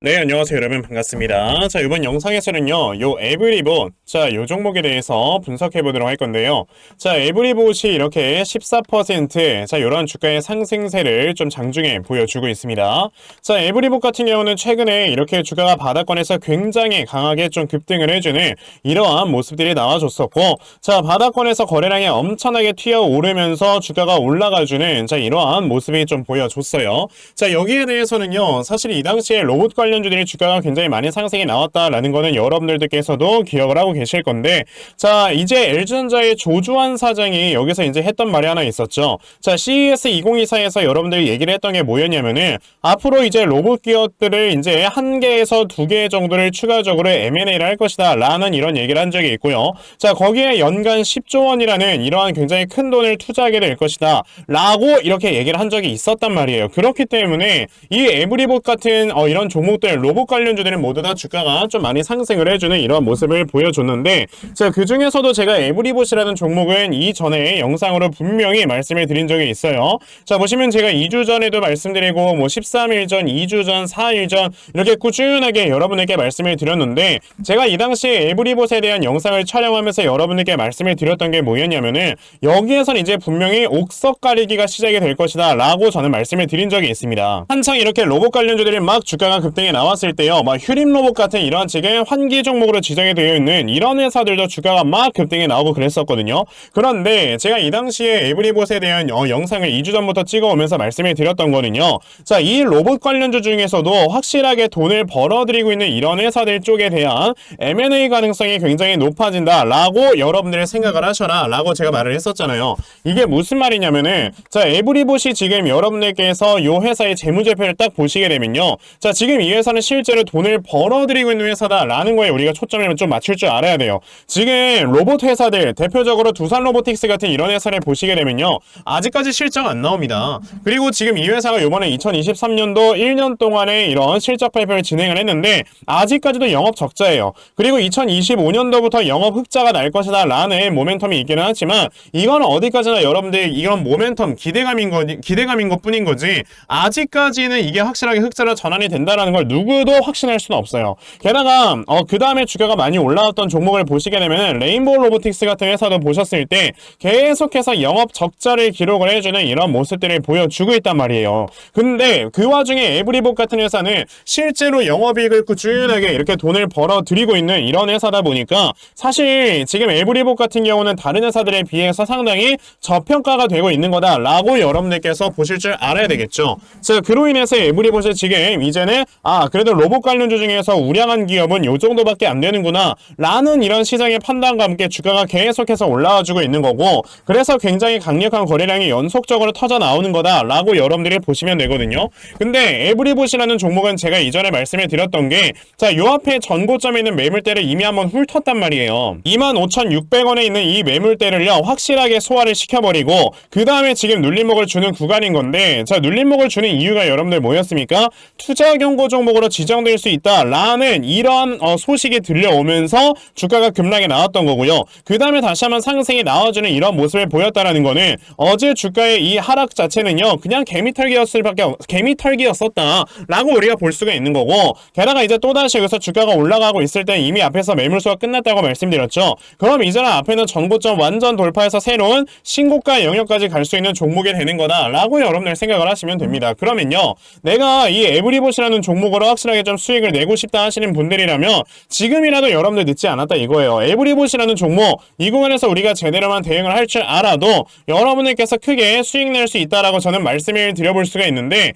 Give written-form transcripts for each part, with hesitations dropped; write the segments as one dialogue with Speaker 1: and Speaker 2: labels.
Speaker 1: 네, 안녕하세요 여러분, 반갑습니다. 자, 이번 영상에서는요 요 에브리봇, 요 종목에 대해서 분석해 보도록 할 건데요. 자, 에브리봇이 이렇게 14% 요런 주가의 상승세를 좀 장중에 보여주고 있습니다. 자, 에브리봇 같은 경우는 최근에 이렇게 주가가 바닥권에서 굉장히 강하게 좀 급등을 해주는 이러한 모습들이 나와줬었고, 자, 바닥권에서 거래량이 엄청나게 튀어오르면서 주가가 올라가주는 이러한 모습이 좀 보여줬어요. 자, 여기에 대해서는요 사실 이 당시에 로봇 관련주들이 주가가 굉장히 많이 상승이 나왔다라는 거는 여러분들께서도 기억을 하고 계실 건데, 자, 이제 LG전자의 조주환 사장이 여기서 이제 했던 말이 하나 있었죠. 자, CES 2024에서 여러분들이 얘기를 했던 게 뭐였냐면은 앞으로 이제 로봇 기업들을 이제 1개에서 2개 정도를 추가적으로 M&A를 할 것이다 라는 이런 얘기를 한 적이 있고요. 자, 거기에 연간 10조 원이라는 이러한 굉장히 큰 돈을 투자하게 될 것이다 라고 이렇게 얘기를 한 적이 있었단 말이에요. 그렇기 때문에 이 에브리봇 같은 이런 종목들, 로봇 관련주들은 모두 다 주가가 좀 많이 상승을 해주는 이런 모습을 보여줬는데, 자, 그 중에서도 제가 에브리봇이라는 종목은 이전에 영상으로 분명히 말씀을 드린 적이 있어요. 자, 보시면 제가 2주 전에도 말씀드리고 13일 전, 2주 전, 4일 전 이렇게 꾸준하게 여러분에게 말씀을 드렸는데, 제가 이 당시에 에브리봇에 대한 영상을 촬영하면서 여러분에게 말씀을 드렸던 게 뭐였냐면은 여기에선 이제 분명히 옥석 가리기가 시작이 될 것이다 라고 저는 말씀을 드린 적이 있습니다. 한창 이렇게 로봇 관련주들이 막 주가가 급등에 나왔을 때요, 막 휴림로봇 같은 이런 지금 환기 종목으로 지정이 되어 있는 이런 회사들도 주가가 막 급등에 나오고 그랬었거든요. 그런데 제가 이 당시에 에브리봇에 대한 영상을 2주 전부터 찍어오면서 말씀을 드렸던 거는요, 자, 이 로봇 관련주 중에서도 확실하게 돈을 벌어들이고 있는 이런 회사들 쪽에 대한 M&A 가능성이 굉장히 높아진다 라고 여러분들이 생각을 하셔라 라고 제가 말을 했었잖아요. 이게 무슨 말이냐면은, 자, 에브리봇이 지금 여러분들께서 이 회사의 재무제표를 딱 보시게 되면요, 자, 지금 이 회사는 실제로 돈을 벌어들이고 있는 회사다라는 거에 우리가 초점을 좀 맞출 줄 알아야 돼요. 지금 로봇 회사들, 대표적으로 두산 로보틱스 같은 이런 회사를 보시게 되면요, 아직까지 실적 안 나옵니다. 그리고 지금 이 회사가 이번에 2023년도 1년 동안에 이런 실적 발표를 진행을 했는데 아직까지도 영업 적자예요. 그리고 2025년도부터 영업 흑자가 날 것이다 라는 모멘텀이 있기는 하지만, 이건 어디까지나 여러분들 이런 모멘텀, 기대감인 것 뿐인 거지, 아직까지는 이게 확실하게 흑자로 전환이 된다라는 걸 누구도 확신할 수는 없어요. 게다가 그 다음에 주가가 많이 올라왔던 종목을 보시게 되면 레인보우 로보틱스 같은 회사도 보셨을 때 계속해서 영업 적자를 기록을 해주는 이런 모습들을 보여주고 있단 말이에요. 근데 그 와중에 에브리봇 같은 회사는 실제로 영업이익을 꾸준하게 이렇게 돈을 벌어들이고 있는 이런 회사다 보니까 사실 지금 에브리봇 같은 경우는 다른 회사들에 비해서 상당히 저평가가 되고 있는 거다라고 여러분들께서 보실 줄 알아야 되겠죠. 자, 그로 인해서 에브리봇이 지금 이제는 그래도 로봇 관련주 중에서 우량한 기업은 요 정도밖에 안 되는구나 라는 이런 시장의 판단과 함께 주가가 계속해서 올라와주고 있는 거고, 그래서 굉장히 강력한 거래량이 연속적으로 터져 나오는 거다 라고 여러분들이 보시면 되거든요. 근데 에브리봇이라는 종목은 제가 이전에 말씀을 드렸던 게, 자, 요 앞에 전고점에 있는 매물대를 이미 한번 훑었단 말이에요. 25,600원에 있는 이 매물대를요 확실하게 소화를 시켜버리고 그 다음에 지금 눌림목을 주는 구간인 건데, 자, 눌림목을 주는 이유가 여러분들 뭐였습니까? 투자 경고 종목으로 지정될 수 있다라는 이런 소식이 들려오면서 주가가 급락에 나왔던 거고요. 그 다음에 다시 한번 상승이 나와주는 이런 모습을 보였다라는 거는 어제 주가의 이 하락 자체는요 그냥 개미털기였었다라고 우리가 볼 수가 있는 거고, 게다가 이제 또다시 여기서 주가가 올라가고 있을 때 이미 앞에서 매물수가 끝났다고 말씀드렸죠. 그럼 이제는 앞에는 전고점 완전 돌파해서 새로운 신고가 영역까지 갈 수 있는 종목이 되는 거다라고 여러분들 생각을 하시면 됩니다. 그러면요, 내가 이 에브리봇이라는 종목으로 확실하게 좀 수익을 내고 싶다 하시는 분들이라면 지금이라도 여러분들 늦지 않았다 이거예요. 에브리봇이라는 종목, 이 구간에서 우리가 제대로만 대응을 할 줄 알아도 여러분들께서 크게 수익 낼 수 있다라고 저는 말씀을 드려볼 수가 있는데,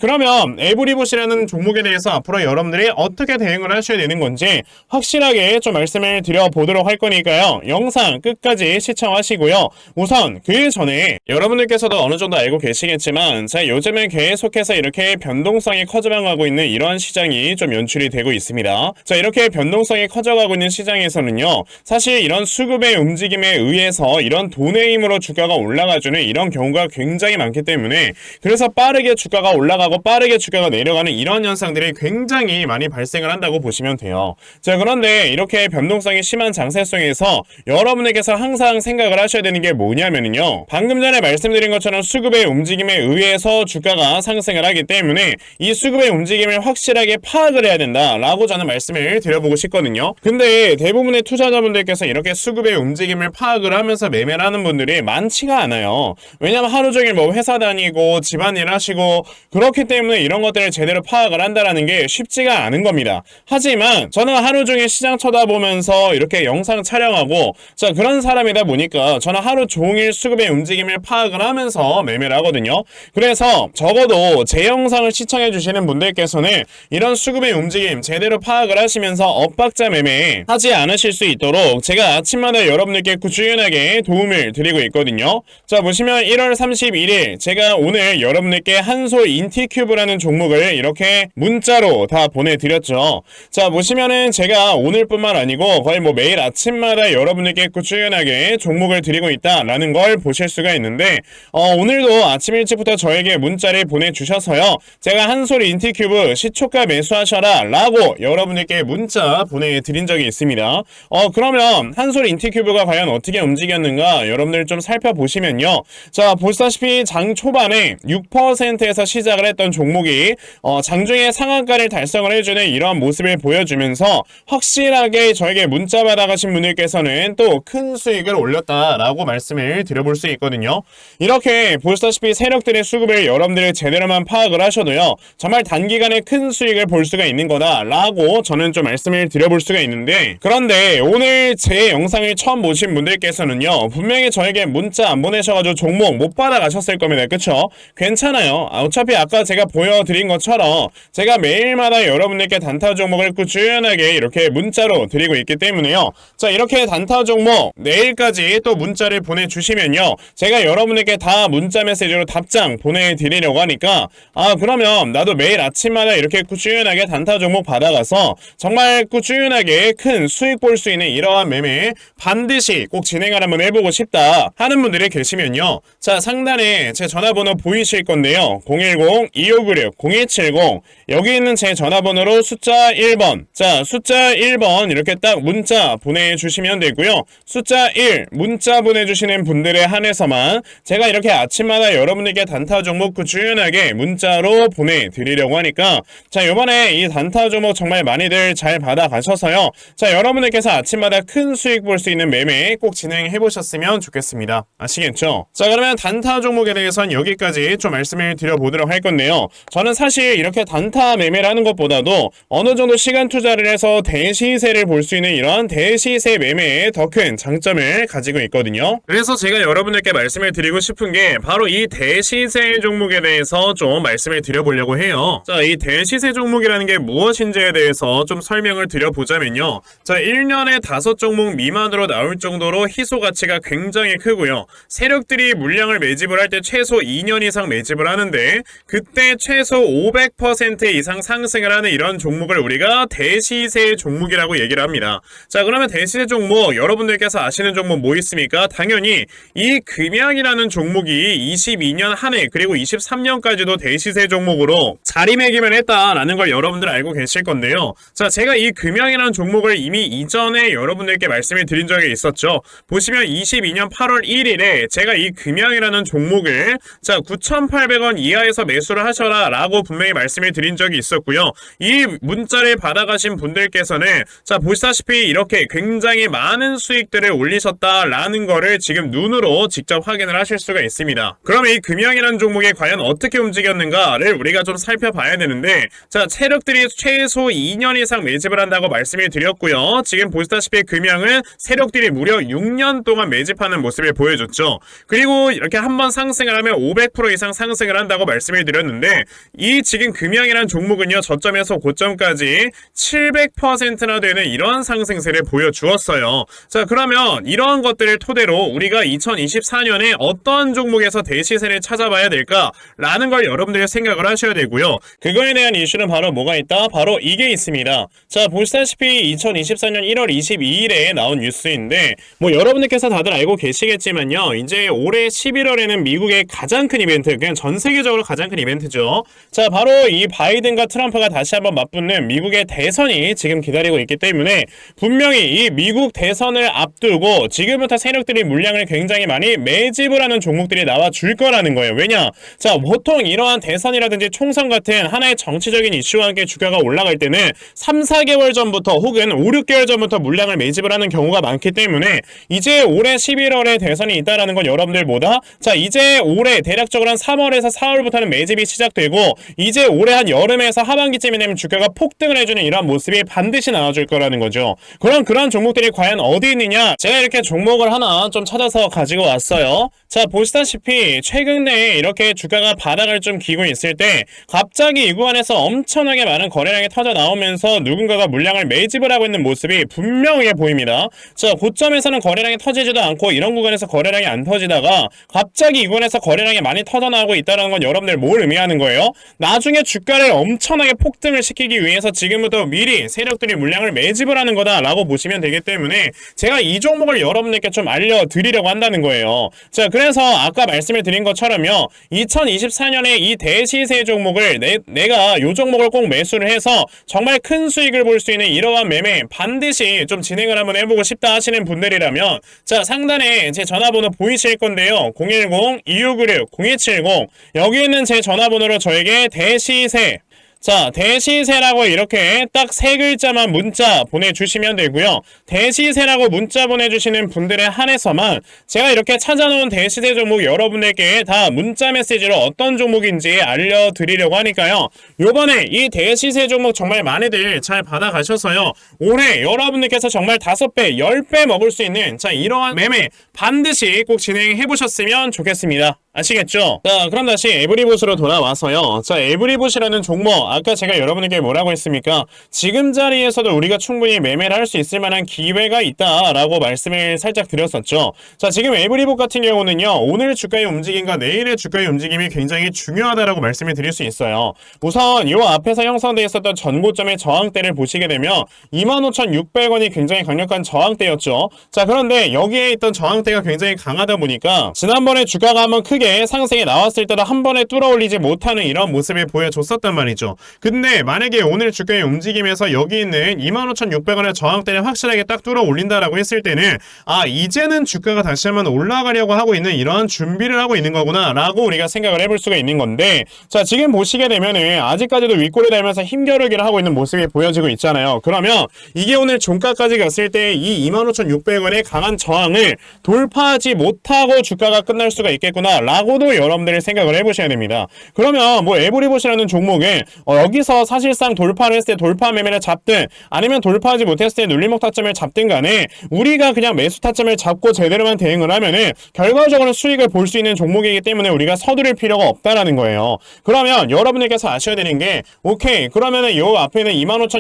Speaker 1: 그러면 에브리봇이라는 종목에 대해서 앞으로 여러분들이 어떻게 대응을 하셔야 되는 건지 확실하게 좀 말씀을 드려보도록 할 거니까요, 영상 끝까지 시청하시고요. 우선 그 전에 여러분들께서도 어느 정도 알고 계시겠지만, 자, 요즘에 계속해서 이렇게 변동성이 커져가고 있는 이러한 시장이 좀 연출이 되고 있습니다. 자, 이렇게 변동성이 커져가고 있는 시장에서는요, 사실 이런 수급의 움직임에 의해서 이런 돈의 힘으로 주가가 올라가주는 이런 경우가 굉장히 많기 때문에, 그래서 빠르게 주가가 올라가고 빠르게 주가가 내려가는 이런 현상들이 굉장히 많이 발생을 한다고 보시면 돼요. 자, 그런데 이렇게 변동성이 심한 장세 속에서 여러분에게서 항상 생각을 하셔야 되는 게 뭐냐면요, 방금 전에 말씀드린 것처럼 수급의 움직임에 의해서 주가가 상승을 하기 때문에 이 수급의 움직임을 확실하게 파악을 해야 된다라고 저는 말씀을 드려보고 싶거든요. 근데 대부분의 투자자분들께서 이렇게 수급의 움직임을 파악을 하면서 매매를 하는 분들이 많지가 않아요. 왜냐면 하루 종일 뭐 회사 다니고 집안일 하시고 그렇기 때문에 이런 것들을 제대로 파악을 한다라는 게 쉽지가 않은 겁니다. 하지만 저는 하루 종일 시장 쳐다보면서 이렇게 영상 촬영하고 자 그런 사람이다 보니까 저는 하루 종일 수급의 움직임을 파악을 하면서 매매를 하거든요. 그래서 적어도 제 영상을 시청해 주시는 분들께서는 이런 수급의 움직임 제대로 파악을 하시면서 엇박자 매매 하지 않으실 수 있도록 제가 아침마다 여러분들께 꾸준하게 도움을 드리고 있거든요. 자 보시면 1월 31일 제가 오늘 여러분들께 한솔 인티큐브라는 종목을 이렇게 문자로 다 보내드렸죠. 자 보시면은 제가 오늘뿐만 아니고 거의 뭐 매일 아침마다 여러분들께 꾸준하게 종목을 드리고 있다라는 걸 보실 수가 있는데 오늘도 아침 일찍부터 저에게 문자를 보내주셔서요. 제가 한솔 인티큐브 시초가 매수하셔라 라고 여러분들께 문자 보내드린 적이 있습니다. 그러면 한솔 인티큐브가 과연 어떻게 움직였는가 여러분들 좀 살펴보시면요. 자 보시다시피 장 초반에 6%에서 시작을 했던 종목이 장중에 상한가를 달성을 해주는 이러한 모습을 보여주면서 확실하게 저에게 문자 받아가신 분들께서는 또 큰 수익을 올렸다라고 말씀을 드려볼 수 있거든요. 이렇게 보시다시피 세력들의 수급을 여러분들이 제대로만 파악을 하셔도요. 정말 단기간에 큰 수익을 볼 수가 있는 거다라고 저는 좀 말씀을 드려볼 수가 있는데 그런데 오늘 제 영상을 처음 보신 분들께서는요. 분명히 저에게 문자 안 보내셔가지고 종목 못 받아가셨을 겁니다. 그쵸? 괜찮아요. 어차피 아까 제가 보여드린 것처럼 제가 매일마다 여러분들께 단타 종목을 꾸준하게 이렇게 문자로 드리고 있기 때문에요. 자 이렇게 단타 종목 내일까지 또 문자를 보내주시면요. 제가 여러분에게 다 문자 메시지로 답장 보내드리려고 하니까 그러면 나도 매일 아침마다 이렇게 꾸준하게 단타 종목 받아가서 정말 꾸준하게 큰 수익 볼 수 있는 이러한 매매 반드시 꼭 진행을 한번 해보고 싶다 하는 분들이 계시면요. 자 상단에 제 전화번호 보이실 건데요. 010-2596-0170 여기 있는 제 전화번호로 숫자 1번 자 숫자 1번 이렇게 딱 문자 보내주시면 되고요. 숫자 1 문자 보내주시는 분들에 한해서만 제가 이렇게 아침마다 여러분에게 단타 종목 꾸준하게 문자로 보내드리려고 하니까 자 요번에 이 단타 종목 정말 많이들 잘 받아가셔서요. 자 여러분들께서 아침마다 큰 수익 볼 수 있는 매매 꼭 진행해 보셨으면 좋겠습니다. 아시겠죠? 자 그러면 단타 종목에 대해서는 여기까지 좀 말씀을 드려보도록 할 건데요. 저는 사실 이렇게 단타 매매를 하는 것보다도 어느 정도 시간 투자를 해서 대시세를 볼 수 있는 이런 대시세 매매에 더 큰 장점을 가지고 있거든요. 그래서 제가 여러분들께 말씀을 드리고 싶은 게 바로 이 대시세 종목에 대해서 좀 말씀을 드려보려고 해요. 자, 이 대시세 종목이라는 게 무엇인지에 대해서 좀 설명을 드려보자면요. 자, 1년에 5종목 미만으로 나올 정도로 희소 가치가 굉장히 크고요. 세력들이 물량을 매집을 할 때 최소 2년 이상 매집을 하는데 그때 최소 500% 이상 상승을 하는 이런 종목을 우리가 대시세 종목이라고 얘기를 합니다. 자, 그러면 대시세 종목 여러분들께서 아시는 종목 뭐 있습니까? 당연히 이 금양이라는 종목이 22년 한 해 그리고 23년까지도 대시세 종목으로 자리매김을 했다라는 걸 여러분들 알고 계실 건데요. 자, 제가 이 금양이라는 종목을 이미 이전에 여러분들께 말씀을 드린 적이 있었죠. 보시면 22년 8월 1일에 제가 이 금양이라는 종목을 자 9,800원 이하에서 매수를 하셔라 라고 분명히 말씀을 드린 적이 있었고요. 이 문자를 받아가신 분들께서는 자 보시다시피 이렇게 굉장히 많은 수익들을 올리셨다라는 거를 지금 눈으로 직접 확인을 하실 수가 있습니다. 그러면 이 금양이라는 종목이 과연 어떻게 움직였는가를 우리가 좀 살펴봐야 되는데 자 세력들이 최소 2년 이상 매집을 한다고 말씀을 드렸고요. 지금 보시다시피 금양은 세력들이 무려 6년 동안 매집하는 모습을 보여줬죠. 그리고 이렇게 한번 상승을 하면 500% 이상 상승을 한다고 말씀을 드렸는데 이 지금 금양이라는 종목은요. 저점에서 고점까지 700%나 되는 이런 상승세를 보여주었어요. 자 그러면 이러한 것들을 토대로 우리가 2024년에 어떤 종목에서 대시세를 찾아봐야 될까라는 걸 여러분들이 생각을 하셔야 되고요. 그거에 대한 이슈는 바로 뭐가 있다? 바로 이게 있습니다. 자 보시다시피 2024년 1월 22일에 나온 뉴스인데 뭐 여러분들께서 다들 알고 계시겠지만요. 이제 올해 11월에는 미국의 가장 큰 이벤트 그냥 전 세계적으로 가장 큰 이벤트죠. 자 바로 이 바이든과 트럼프가 다시 한번 맞붙는 미국의 대선이 지금 기다리고 있기 때문에 분명히 이 미국 대선을 앞두고 지금부터 세력들이 물량을 굉장히 많이 매집을 하는 종목들이 나와 줄 거라는 거예요. 왜냐? 자 보통 이러한 대선이라든지 총선 같은 하나의 정치적인 이슈와 함께 주가가 올라갈 때는 3, 4개월 전부터 혹은 5, 6개월 전부터 물량을 매집을 하는 경우가 많기 때문에 이제 올해 11월에 대선이 있다라는 건 여러분들보다 자 이제 올해 대략적으로 한 3월에서 4월부터는 매집이 시작되고 이제 올해 한 여름에서 하반기쯤이 되면 주가가 폭등을 해주는 이런 모습이 반드시 나와줄 거라는 거죠. 그럼 그런 종목들이 과연 어디 있느냐? 제가 이렇게 종목을 하나 좀 찾아서 가지고 왔어요. 자 보시다시피 최근 내에 이렇게 주가가 바닥을 좀 기고 있을 때 갑자기 이 구간에서 엄청나게 많은 거래량이 터져 나오면서 누군가가 물량을 매집을 하고 있는 모습이 분명하게 보입니다. 자 고점에서는 거래량이 터지지도 않고 이런 구간에서 거래량이 안 터지다가 갑자기 이 구간에서 거래량이 많이 터져 나오고 있다는 건 여러분들 뭘 의미하는 거예요? 나중에 주가를 엄청나게 폭등을 시키기 위해서 지금부터 미리 세력들이 물량을 매집을 하는 거다라고 보시면 되기 때문에 제가 이 종목을 여러분들께 좀 알려드리려고 한다는 거예요. 자 그래서 아까 말씀을 드린 것처럼요 2024년에 이 대시세 종목을 내가 이 종목을 꼭 매수를 해서 정말 큰 수익을 볼 수 있는 이러한 매매 반드시 좀 진행을 한번 해보고 싶다 하시는 분들이라면 자 상단에 제 전화번호 보이실 건데요 010-2696-0270 여기 있는 제 전화번호로 저에게 대시세 자 대시세라고 이렇게 딱 세 글자만 문자 보내주시면 되고요. 대시세라고 문자 보내주시는 분들에 한해서만 제가 이렇게 찾아놓은 대시세 종목 여러분들께 다 문자 메시지로 어떤 종목인지 알려드리려고 하니까요. 요번에 이 대시세 종목 정말 많이들 잘 받아가셔서요. 올해 여러분들께서 정말 5배, 10배 먹을 수 있는 자 이러한 매매 반드시 꼭 진행해보셨으면 좋겠습니다. 아시겠죠? 자 그럼 다시 에브리봇으로 돌아와서요. 자 에브리봇이라는 종목 아까 제가 여러분에게 뭐라고 했습니까? 지금 자리에서도 우리가 충분히 매매를 할 수 있을 만한 기회가 있다라고 말씀을 살짝 드렸었죠. 자 지금 에브리봇 같은 경우는요. 오늘 주가의 움직임과 내일의 주가의 움직임이 굉장히 중요하다라고 말씀을 드릴 수 있어요. 우선 이 앞에서 형성되어 있었던 전고점의 저항대를 보시게 되면 25,600원이 굉장히 강력한 저항대였죠. 자 그런데 여기에 있던 저항대가 굉장히 강하다 보니까 지난번에 주가가 한번 크게 상승에 나왔을 때도 한 번에 뚫어올리지 못하는 이런 모습을 보여줬었단 말이죠. 근데 만약에 오늘 주가의 움직임에서 여기 있는 25,600원의 저항대를 확실하게 딱 뚫어올린다라고 했을 때는 아 이제는 주가가 다시 한번 올라가려고 하고 있는 이런 준비를 하고 있는 거구나 라고 우리가 생각을 해볼 수가 있는 건데 자 지금 보시게 되면은 아직까지도 윗골이 달면서 힘겨루기를 하고 있는 모습이 보여지고 있잖아요. 그러면 이게 오늘 종가까지 갔을 때 이 25,600원의 강한 저항을 돌파하지 못하고 주가가 끝날 수가 있겠구나 라고도 여러분들이 생각을 해보셔야 됩니다. 그러면 뭐 에브리봇이라는 종목에 여기서 사실상 돌파를 했을 때 돌파 매매를 잡든 아니면 돌파하지 못했을 때 눌림목 타점을 잡든 간에 우리가 그냥 매수 타점을 잡고 제대로만 대응을 하면은 결과적으로 수익을 볼 수 있는 종목이기 때문에 우리가 서두를 필요가 없다라는 거예요. 그러면 여러분들께서 아셔야 되는 게 오케이 그러면은 요 앞에는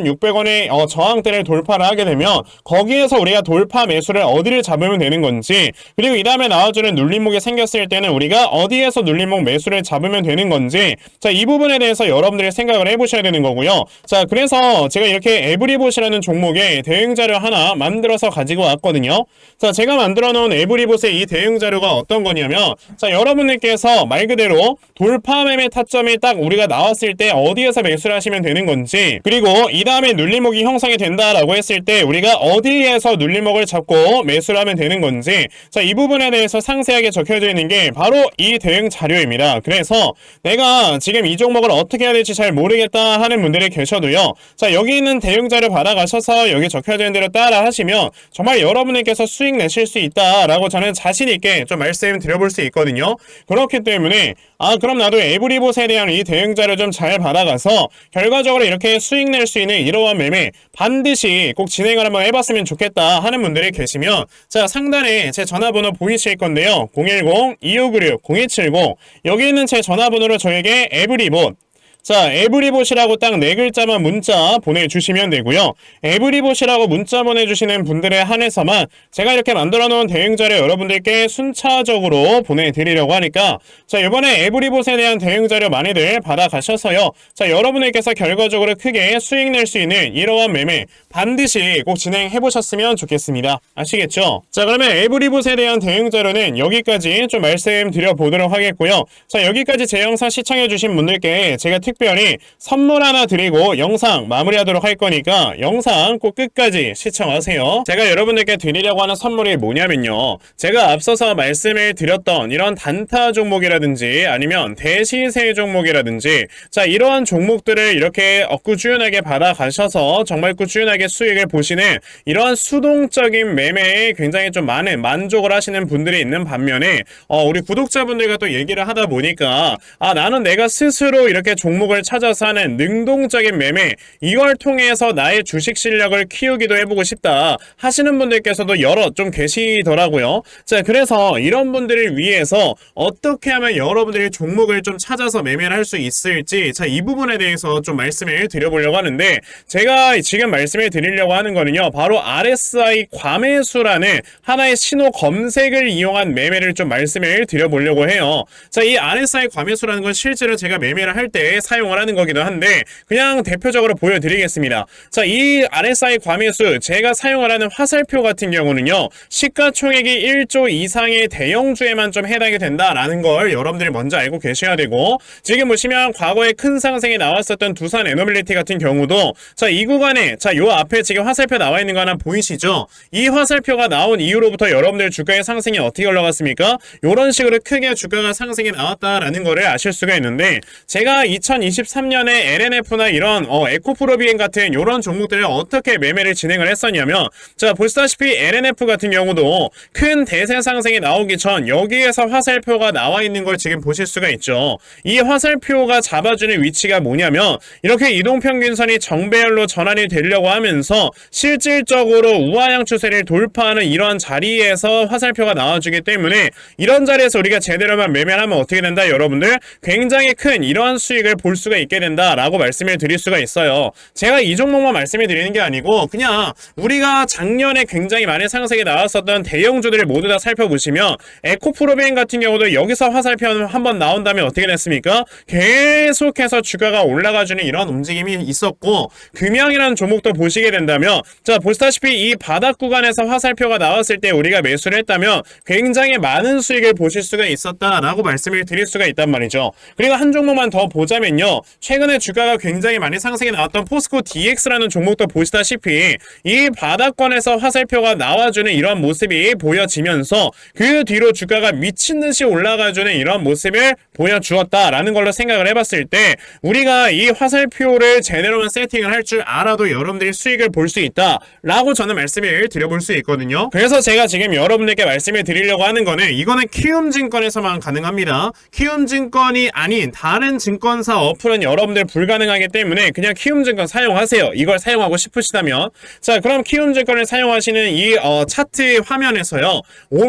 Speaker 1: 25,600원의 저항대를 돌파를 하게 되면 거기에서 우리가 돌파 매수를 어디를 잡으면 되는 건지 그리고 이 다음에 나와주는 눌림목이 생겼을 때는 우리가 어디에서 눌림목 매수를 잡으면 되는 건지 자 이 부분에 대해서 여러분들이 생각을 해보셔야 되는 거고요. 자 그래서 제가 이렇게 에브리봇이라는 종목의 대응자료 하나 만들어서 가지고 왔거든요. 자 제가 만들어 놓은 에브리봇의 이 대응자료가 어떤 거냐면 자 여러분들께서 말 그대로 돌파 매매 타점이 딱 우리가 나왔을 때 어디에서 매수를 하시면 되는 건지 그리고 이 다음에 눌림목이 형성이 된다라고 했을 때 우리가 어디에서 눌림목을 잡고 매수를 하면 되는 건지 자 이 부분에 대해서 상세하게 적혀져 있는 게 바로 이 대응 자료입니다. 그래서 내가 지금 이 종목을 어떻게 해야 될지 잘 모르겠다 하는 분들이 계셔도요. 자 여기 있는 대응 자료 받아가셔서 여기 적혀져 있는 대로 따라 하시면 정말 여러분들께서 수익 내실 수 있다라고 저는 자신 있게 좀 말씀드려볼 수 있거든요. 그렇기 때문에 아 그럼 나도 에브리봇에 대한 이 대응 자료 좀 잘 받아가서 결과적으로 이렇게 수익 낼 수 있는 이러한 매매 반드시 꼭 진행을 한번 해봤으면 좋겠다 하는 분들이 계시면 자 상단에 제 전화번호 보이실 건데요. 010-2596-0270 여기 있는 제 전화번호로 저에게 에브리봇 자 에브리봇이라고 딱 4글자만 문자 보내주시면 되고요. 에브리봇이라고 문자 보내주시는 분들에 한해서만 제가 이렇게 만들어놓은 대응자료 여러분들께 순차적으로 보내드리려고 하니까 자 이번에 에브리봇에 대한 대응자료 많이들 받아가셔서요. 자 여러분들께서 결과적으로 크게 수익 낼 수 있는 이러한 매매 반드시 꼭 진행해보셨으면 좋겠습니다. 아시겠죠? 자 그러면 에브리봇에 대한 대응자료는 여기까지 좀 말씀드려 보도록 하겠고요. 자 여기까지 제 영상 시청해주신 분들께 제가 특별히 선물 하나 드리고 영상 마무리하도록 할 거니까 영상 꼭 끝까지 시청하세요. 제가 여러분들께 드리려고 하는 선물이 뭐냐면요, 제가 앞서서 말씀을 드렸던 이런 단타 종목이라든지 아니면 대시세 종목이라든지 자 이러한 종목들을 이렇게 꾸준하게 받아가셔서 정말 꾸준하게 수익을 보시는 이러한 수동적인 매매에 굉장히 좀 많은 만족을 하시는 분들이 있는 반면에 우리 구독자분들과 또 얘기를 하다 보니까 나는 내가 스스로 이렇게 종목을 찾아서 하는 능동적인 매매, 이걸 통해서 나의 주식 실력을 키우기도 해보고 싶다 하시는 분들께서도 여러 좀 계시더라고요. 자, 그래서 이런 분들을 위해서 어떻게 하면 여러분들이 종목을 좀 찾아서 매매를 할 수 있을지, 자, 이 부분에 대해서 좀 말씀을 드려보려고 하는데, 제가 지금 말씀을 드리려고 하는 거는요, 바로 RSI 과매수라는 하나의 신호 검색을 이용한 매매를 좀 말씀을 드려보려고 해요. 자, 이 RSI 과매수라는 건 실제로 제가 매매를 할 때 사용을 하는 거기도 한데, 그냥 대표적으로 보여드리겠습니다. 자, 이 RSI 과매수, 제가 사용을 하는 화살표 같은 경우는요, 시가총액이 1조 이상의 대형주에만 좀 해당이 된다라는 걸 여러분들이 먼저 알고 계셔야 되고, 지금 보시면 과거에 큰 상승이 나왔었던 두산 에너빌리티 같은 경우도 자, 이 구간에 자, 요 앞에 지금 화살표 나와 있는 거 하나 보이시죠? 이 화살표가 나온 이후로부터 여러분들 주가의 상승이 어떻게 올라갔습니까? 요런 식으로 크게 주가가 상승이 나왔다라는 거를 아실 수가 있는데, 제가 2023년에 LNF나 이런 에코프로비엔 같은 요런 종목들을 어떻게 매매를 진행을 했었냐면, 자, 보시다시피 LNF 같은 경우도 큰 대세 상승이 나오기 전 여기에서 화살표가 나와 있는 걸 지금 보실 수가 있죠. 이 화살표가 잡아주는 위치가 뭐냐면, 이렇게 이동평균선이 정배열로 전환이 되려고 하면서 실질적으로 우하향 추세를 돌파하는 이런 자리에서 화살표가 나와주기 때문에, 이런 자리에서 우리가 제대로만 매매를 하면 어떻게 된다? 여러분들 굉장히 큰 이러한 수익을 볼 수가 있게 된다라고 말씀을 드릴 수가 있어요. 제가 이 종목만 말씀을 드리는 게 아니고 그냥 우리가 작년에 굉장히 많은 상승이 나왔었던 대형주들을 모두 다 살펴보시면, 에코프로비엔 같은 경우도 여기서 화살표 한번 나온 다음에 어떻게 됐습니까? 계속해서 주가가 올라가주는 이런 움직임이 있었고, 금양이라는 종목도 보시게 된다면, 자, 보시다시피 이 바닥 구간에서 화살표가 나왔을 때 우리가 매수를 했다면 굉장히 많은 수익을 보실 수가 있었다라고 말씀을 드릴 수가 있단 말이죠. 그리고 한 종목만 더 보자면요, 최근에 주가가 굉장히 많이 상승이 나왔던 포스코 DX라는 종목도 보시다시피 이 바닥권에서 화살표가 나와주는 이런 모습이 보여지면서 그 뒤로 주가가 미친듯이 올라가주는 이런 모습을 보여주었다라는 걸로 생각을 해봤을 때, 우리가 이 화살표를 제대로만 세팅을 할 줄 알아도 여러분들이 수익을 볼 수 있다라고 저는 말씀을 드려볼 수 있거든요. 그래서 제가 지금 여러분들께 말씀을 드리려고 하는 거는, 이거는 키움증권에서만 가능합니다. 키움증권이 아닌 다른 증권사 어플은 여러분들 불가능하기 때문에 그냥 키움증권 사용하세요. 이걸 사용하고 싶으시다면. 자, 그럼 키움증권을 사용하시는 이 차트 화면에서요,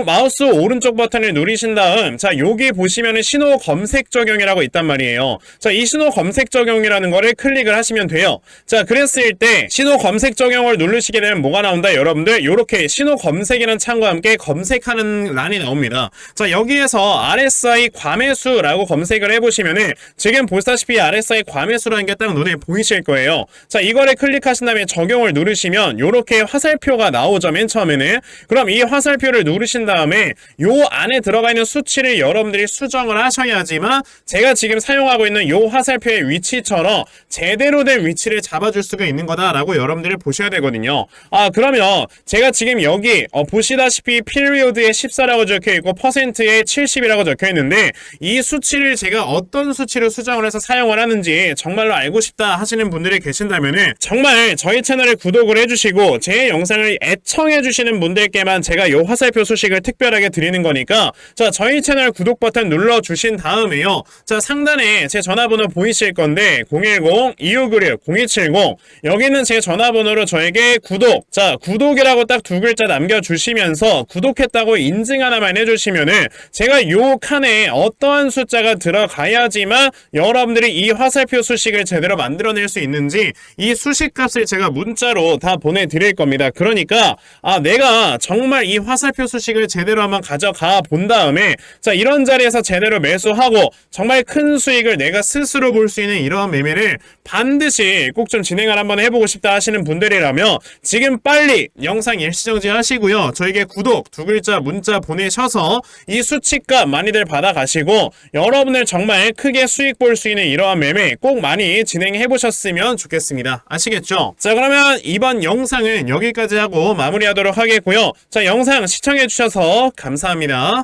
Speaker 1: 마우스 오른쪽 버튼을 누르신 다음, 자, 여기 보시면은 신호 검색 적용이라고 있단 말이에요. 자, 이 신호 검색 적용이라는 거를 클릭을 하시면 돼요. 자, 그랬을 때 신호 검색 적용을 누르시게 되면 뭐가 나온다? 여러분들 요렇게 신호 검색이라는 창과 함께 검색하는 란이 나옵니다. 자, 여기에서 RSI 과매수라고 검색을 해보시면은 지금 보시다시피 RSI 과매수라는 게 딱 눈에 보이실 거예요. 자, 이거를 클릭하신 다음에 적용을 누르시면 요렇게 화살표가 나오죠, 맨 처음에는. 그럼 이 화살표를 누르신 다음에 요 안에 들어가 있는 수치를 여러분들이 수정을 하셔야지만 제가 지금 사용하고 있는 요 화살표의 위치처럼 제대로 된 위치를 잡아줄 수가 있는 거다라고 여러분들이 보셔야 되거든요. 그러면 제가 지금 여기 보시다시피 피리오드에 14라고 적혀있고 퍼센트에 70이라고 적혀있는데, 이 수치를 제가 어떤 수치로 수정을 해서 사용을 하는지 정말로 알고 싶다 하시는 분들이 계신다면은 정말 저희 채널에 구독을 해주시고 제 영상을 애청해주시는 분들께만 제가 요 화살표 소식을 특별하게 드리는 거니까, 자, 저희 채널 구독 버튼 눌러주신 다음에요, 자, 상단에 제 전화번호 보이실 건데 010-2596-0270, 여기는 제 전화번호로 저에게 구독, 자, 구독이라고 딱 두 글자 남겨주시면서 구독했다고 인증 하나만 해주시면은 제가 요 칸에 어떠한 숫자가 들어가야지만 여러분들이 이 화살표 수식을 제대로 만들어낼 수 있는지 이 수식값을 제가 문자로 다 보내드릴 겁니다. 그러니까 내가 정말 이 화살표 수식을 제대로 한번 가져가 본 다음에, 자, 이런 자리에서 제대로 매수하고 정말 큰 수익을 내가 스스로 볼 수 있는 이러한 매매를 반드시 꼭 좀 진행을 한번 해보고 싶다 하시는 분들이라면 지금 빨리 영상 일시정지 하시고요, 저에게 구독 두 글자 문자 보내셔서 이 수치값 많이들 받아가시고 여러분들 정말 크게 수익 볼 수 있는 이러한 매매 꼭 많이 진행해 보셨으면 좋겠습니다. 아시겠죠? 자, 그러면 이번 영상은 여기까지 하고 마무리하도록 하겠고요. 자, 영상 시청해 주셔서 감사합니다.